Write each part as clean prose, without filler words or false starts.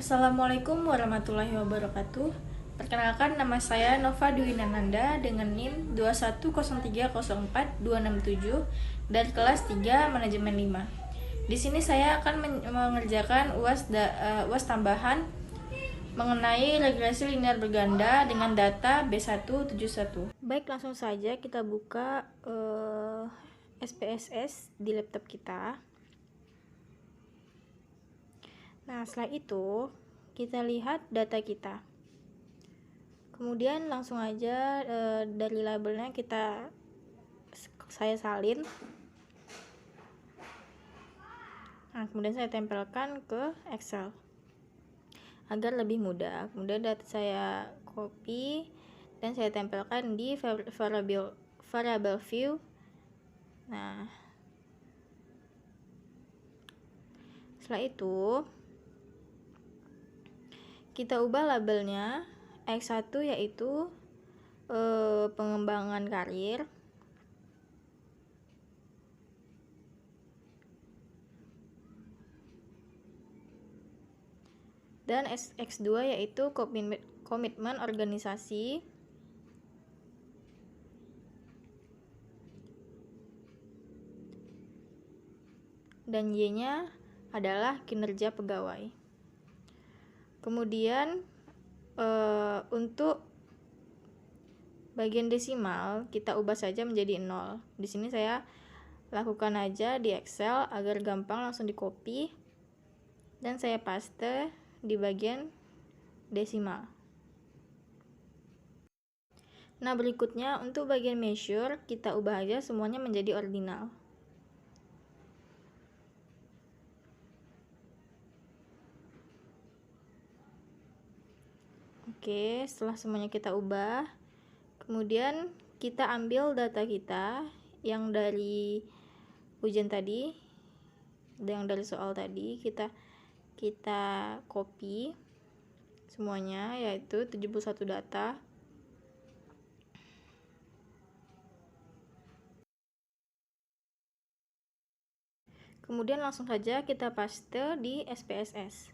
Assalamualaikum warahmatullahi wabarakatuh. Perkenalkan, nama saya Nova Dwi Nananda dengan NIM 210304267 dari kelas 3 Manajemen 5. Di sini saya akan mengerjakan UAS tambahan mengenai regresi linear berganda dengan data B171. Baik, langsung saja kita buka SPSS di laptop kita. Nah, setelah itu kita lihat data kita. Kemudian langsung aja dari labelnya saya salin. Nah, kemudian saya tempelkan ke Excel agar lebih mudah. Kemudian data saya copy dan saya tempelkan di variable view. Nah, setelah itu kita ubah labelnya X1 yaitu pengembangan karir, dan X2 yaitu komitmen organisasi, dan Y-nya adalah kinerja pegawai. Kemudian untuk bagian desimal kita ubah saja menjadi 0. Di sini saya lakukan aja di Excel agar gampang langsung di copy dan saya paste di bagian desimal. Nah, berikutnya untuk bagian measure kita ubah aja semuanya menjadi ordinal. Oke, setelah semuanya kita ubah, kemudian kita ambil data kita yang dari ujian tadi, yang dari soal tadi, kita copy semuanya, yaitu 71 data. Kemudian langsung saja kita paste di SPSS.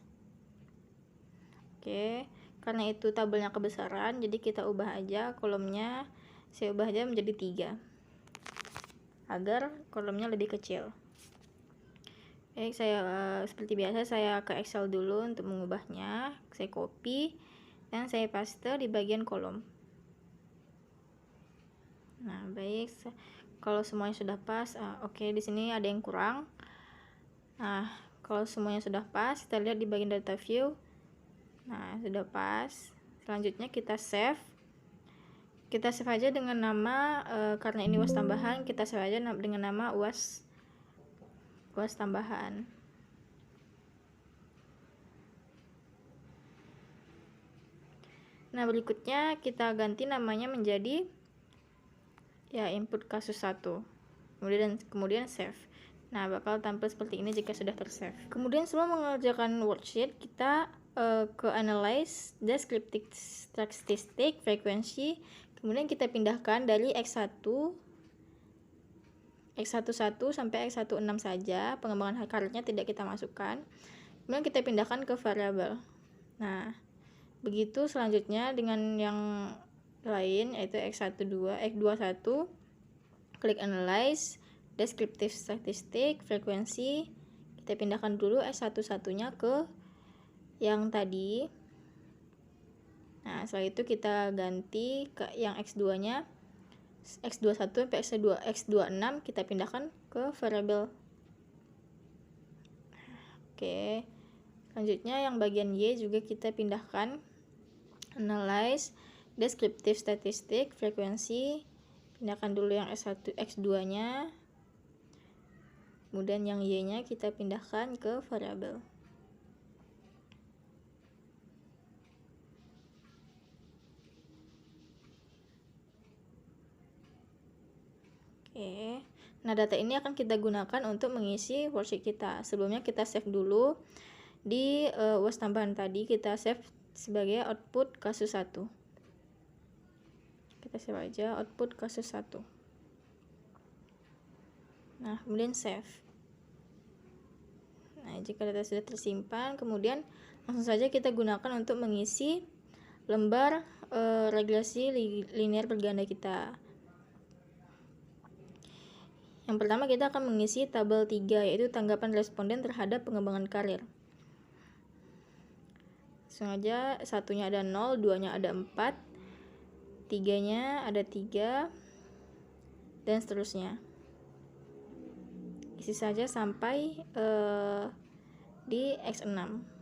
Oke, karena itu tabelnya kebesaran, jadi kita ubah aja kolomnya, saya ubah aja menjadi 3 agar kolomnya lebih kecil. Baik, saya seperti biasa saya ke Excel dulu untuk mengubahnya. Saya copy dan saya paste di bagian kolom. Nah, baik, kalau semuanya sudah pas, oke, di sini ada yang kurang. Nah, kalau semuanya sudah pas, kita lihat di bagian data view. Nah, sudah pas. Selanjutnya kita save. Kita save aja dengan nama, karena ini UAS tambahan, kita save aja dengan nama UAS tambahan. Nah, berikutnya kita ganti namanya menjadi ya input kasus 1. Kemudian save. Nah, bakal tampil seperti ini jika sudah tersave. Kemudian sebelum mengerjakan worksheet, kita ke analyze, descriptive statistic, frekuensi. Kemudian kita pindahkan dari X11 sampai X16 saja. Pengembangan karirnya tidak kita masukkan. Kemudian kita pindahkan ke variabel. Nah, begitu selanjutnya dengan yang lain, yaitu X21, klik analyze, descriptive statistic, frekuensi. Kita pindahkan dulu X11-nya ke yang tadi. Nah, setelah itu kita ganti ke yang X2-nya, X21 sampai X26 kita pindahkan ke variabel. Oke, selanjutnya yang bagian Y juga kita pindahkan, analyze, descriptive statistic, frekuensi. Pindahkan dulu yang X2-nya, kemudian yang Y-nya kita pindahkan ke variabel. Oke, nah data ini akan kita gunakan untuk mengisi worksheet kita. Sebelumnya kita save dulu di UAS tambahan tadi, kita save sebagai output kasus 1. Kita save aja output kasus 1. Nah, kemudian save. Nah, jika data sudah tersimpan, kemudian Langsung saja kita gunakan untuk mengisi lembar regresi linear berganda kita. Yang pertama kita akan mengisi tabel 3, yaitu tanggapan responden terhadap pengembangan karir. Sengaja satunya ada 0, 2-nya ada 4, 3-nya ada 3, dan seterusnya. Isi saja sampai di X6.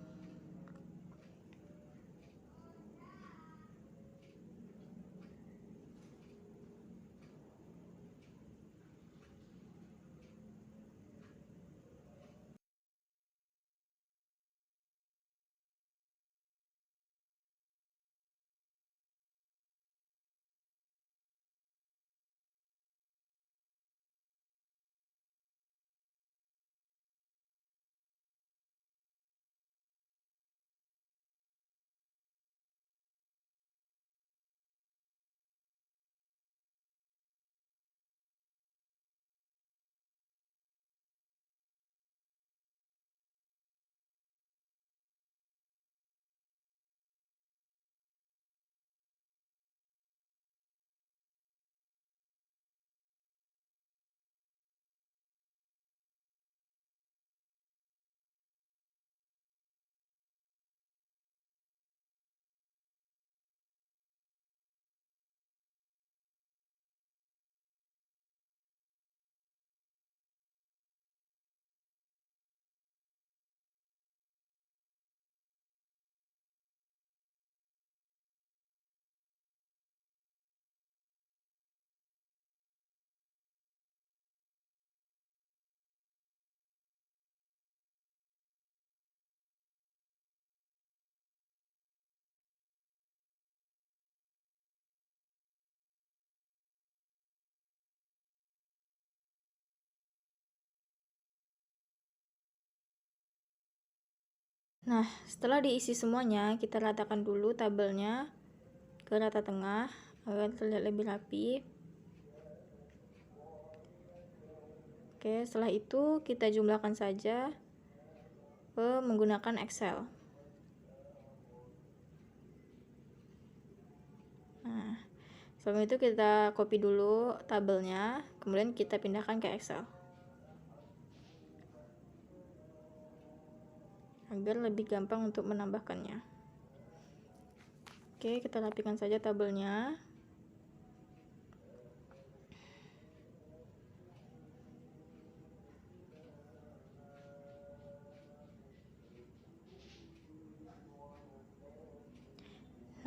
Nah, setelah diisi semuanya, kita ratakan dulu tabelnya ke rata tengah agar terlihat lebih rapi. Oke, setelah itu kita jumlahkan saja menggunakan Excel. Nah, sebelum itu kita copy dulu tabelnya, kemudian kita pindahkan ke Excel agar lebih gampang untuk menambahkannya. Oke, kita rapikan saja tabelnya.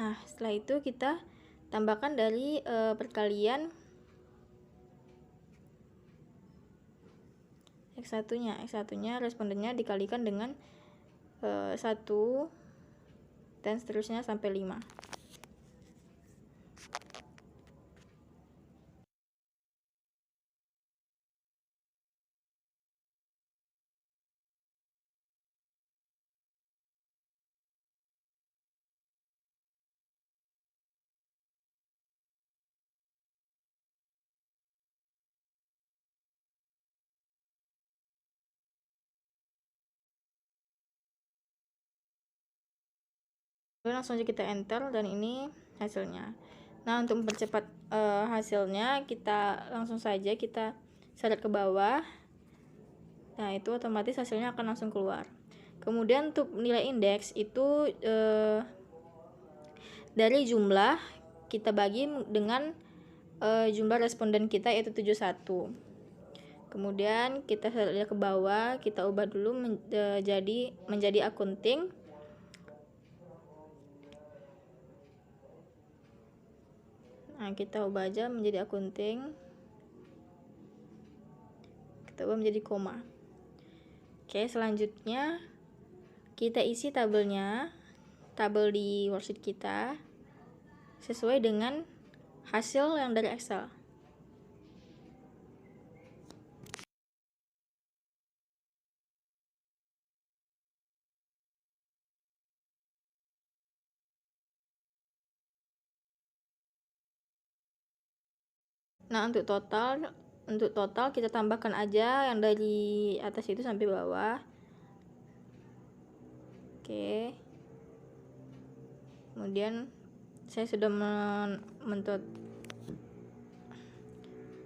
Nah, setelah itu kita tambahkan dari perkalian X1-nya respondennya dikalikan dengan 1 dan seterusnya sampai 5. Langsung aja kita enter dan ini hasilnya. Nah, untuk mempercepat hasilnya, kita langsung saja kita seret ke bawah. Nah, itu otomatis hasilnya akan langsung keluar. Kemudian untuk nilai indeks itu dari jumlah kita bagi dengan jumlah responden kita, yaitu 71. Kemudian kita seret ke bawah, kita ubah dulu menjadi akunting. Nah, kita ubah aja menjadi akunting. Kita ubah menjadi koma. Oke, selanjutnya kita isi tabelnya, tabel di worksheet kita sesuai dengan hasil yang dari Excel. Nah, untuk total kita tambahkan aja yang dari atas itu sampai bawah. Oke. Kemudian saya sudah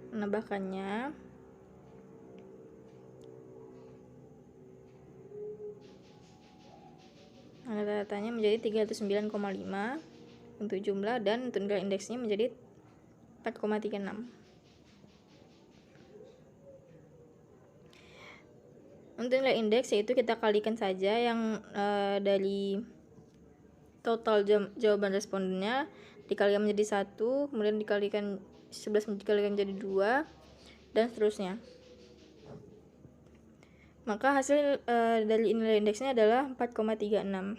menambahkannya. Rata-ratanya menjadi 309,5 untuk jumlah, dan untuk nilai indeksnya menjadi 4,36. Untuk nilai indeks yaitu kita kalikan saja yang dari total jawaban respondennya dikalikan menjadi 1, kemudian dikalikan 11 dikalikan jadi 2, dan seterusnya. Maka hasil dari nilai indeksnya adalah 4,36.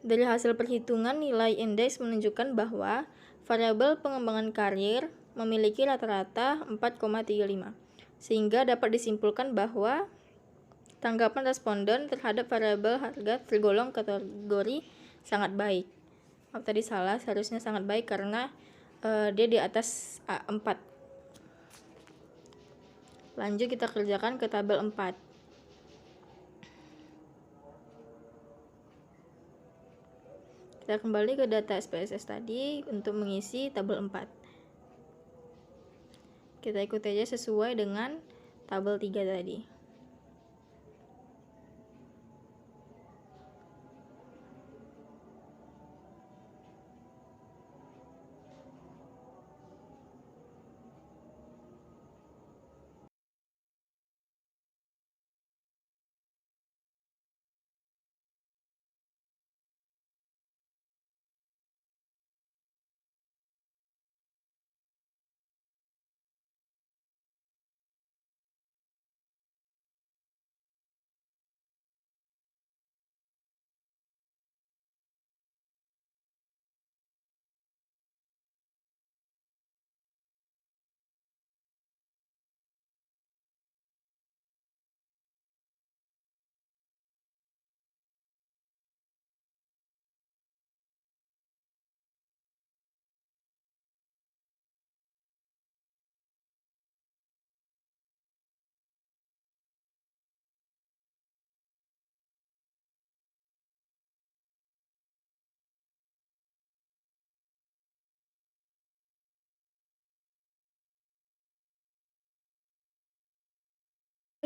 Dari hasil perhitungan nilai indeks menunjukkan bahwa variabel pengembangan karir memiliki rata-rata 4,35, sehingga dapat disimpulkan bahwa tanggapan responden terhadap variabel harga tergolong kategori sangat baik. Tadi salah, seharusnya sangat baik karena dia di atas A4. Lanjut kita kerjakan ke tabel 4. Kita kembali ke data SPSS tadi untuk mengisi tabel 4. Kita ikuti aja sesuai dengan tabel 3 tadi.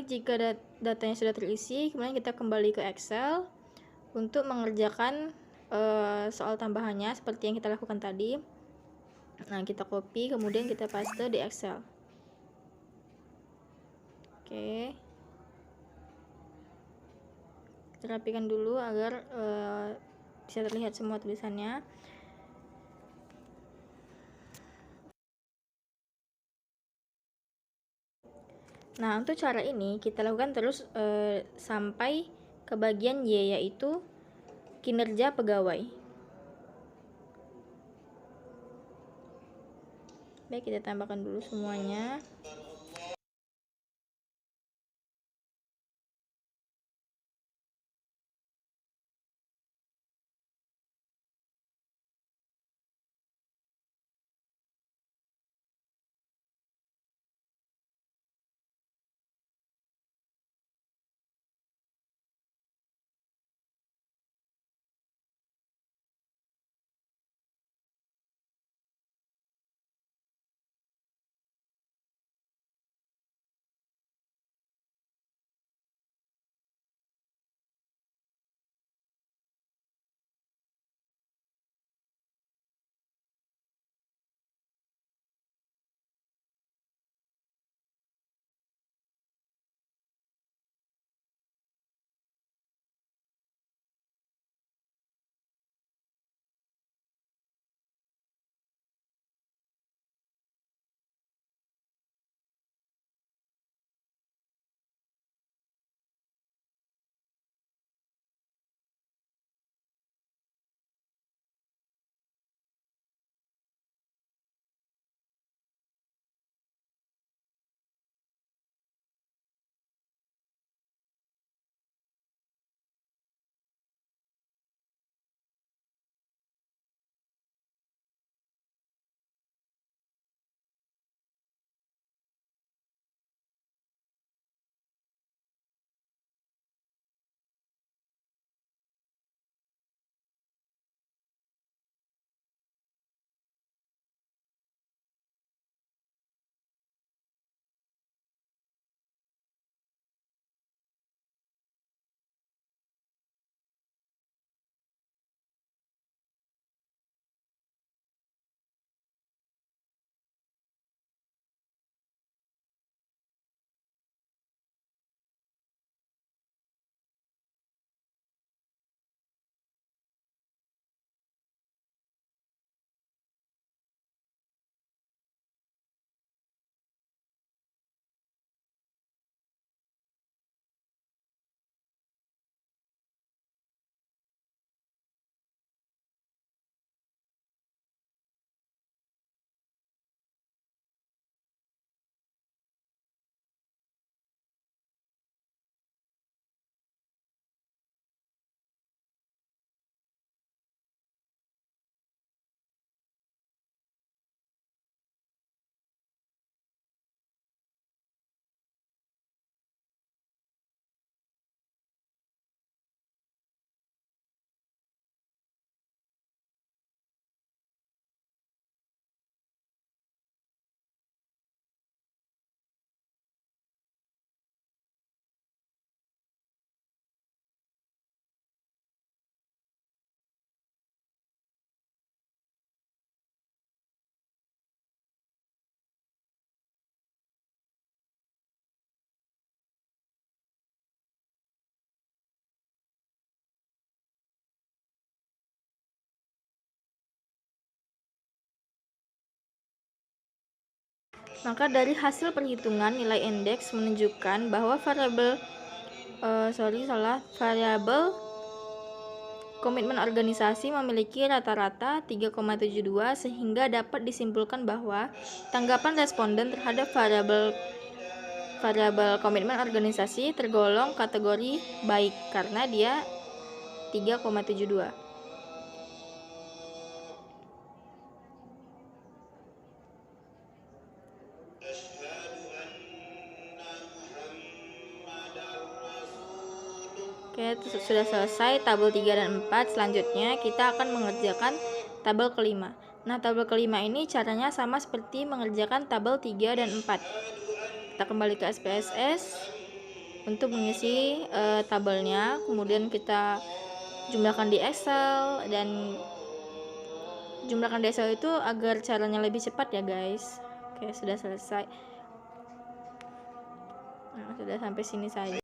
Jika datanya sudah terisi, kemudian kita kembali ke Excel untuk mengerjakan soal tambahannya seperti yang kita lakukan tadi. Nah, kita copy, kemudian kita paste di Excel. Oke. Kita rapikan dulu agar bisa terlihat semua tulisannya. Nah, untuk cara ini kita lakukan terus sampai ke bagian Y, yaitu kinerja pegawai. Baik, kita tambahkan dulu semuanya. Maka dari hasil perhitungan nilai indeks menunjukkan bahwa variabel komitmen organisasi memiliki rata-rata 3,72 sehingga dapat disimpulkan bahwa tanggapan responden terhadap variabel komitmen organisasi tergolong kategori baik karena dia 3,72. Oke, sudah selesai tabel 3 dan 4. Selanjutnya kita akan mengerjakan tabel kelima. Nah, tabel kelima ini caranya sama seperti mengerjakan tabel 3 dan 4. Kita kembali ke SPSS untuk mengisi tabelnya, kemudian kita jumlahkan di Excel, dan jumlahkan di Excel itu agar caranya lebih cepat ya guys. Oke, sudah selesai. Nah, sudah sampai sini saja.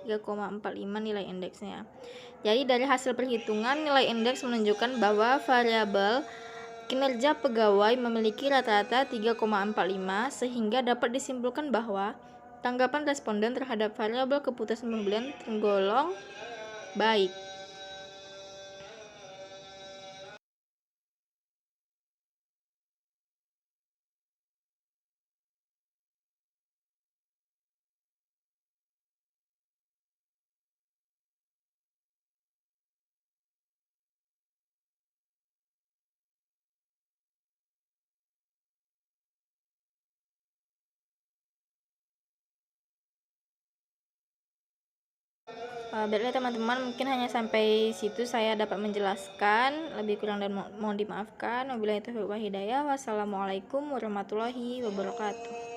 3,45 nilai indeksnya. Jadi dari hasil perhitungan nilai indeks menunjukkan bahwa variabel kinerja pegawai memiliki rata-rata 3,45 sehingga dapat disimpulkan bahwa tanggapan responden terhadap variabel keputusan pembelian tergolong baik. Baiklah teman-teman, mungkin hanya sampai situ saya dapat menjelaskan. Lebih kurang dan mohon dimaafkan. Wabillahi taufiq wal hidayah. Wassalamualaikum warahmatullahi wabarakatuh.